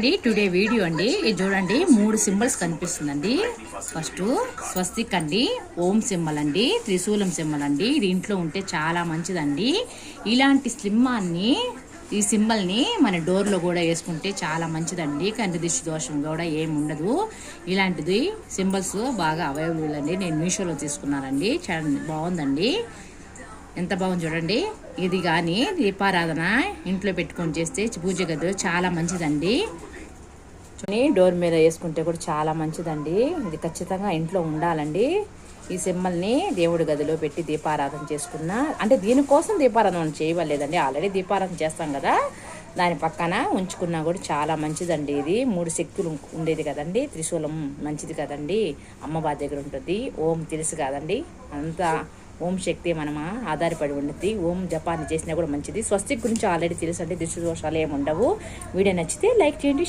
ఇదండి today video అండి. ఇది చూడండి 3 సింబల్స్ కనిపిస్తుందండి. ఫస్ట్ స్వస్తిక్ అండి, ఓం సింబల్ అండి, త్రిశూలం సింబల్ అండి. ఇది ఇంట్లో ఉంటే చాలా మంచిదండి. ఇలాంటి స్లిమ్మాన్ని ఈ సింబల్ని మన డోర్లో కూడా వేసుకుంటే చాలా మంచిదండి. కంటి దిష్టి దోషం కూడా ఏమి ఉండదు. ఇలాంటిది సింబల్స్ బాగా అవైలబుల్ అండి. నేను మీషోలో తీసుకున్నానండి. చాలా బాగుందండి. ఎంత బాగుంది చూడండి. ఇది కానీ దీపారాధన ఇంట్లో పెట్టుకొని చేస్తే పూజ గదిలో చాలా మంచిదండి. డోర్ మీద వేసుకుంటే కూడా చాలా మంచిదండి. ఇది ఖచ్చితంగా ఇంట్లో ఉండాలండి. ఈ సింబల్ని దేవుడి గదిలో పెట్టి దీపారాధన చేసుకున్నా, అంటే దీనికోసం దీపారాధన చేయవలేదండి, ఆల్రెడీ దీపారాధన చేస్తాం కదా, దాని పక్కన ఉంచుకున్నా కూడా చాలా మంచిదండి. ఇది 3 శక్తులు ఉండేది కదండి. త్రిశూలం మంచిది కదండి, అమ్మవారి దగ్గర ఉంటుంది. ఓం తెలుసు కదండి, అంతా ఓం శక్తి మనం ఆధారపడి ఉంటుంది. ఓం జపాన్ని చేసినా కూడా మంచిది. స్వస్తిక్ గురించి ఆల్రెడీ తెలుసు అండి, దిష్టి దోషాలు ఏమి ఉండవు. వీడియో నచ్చితే లైక్ చేయండి.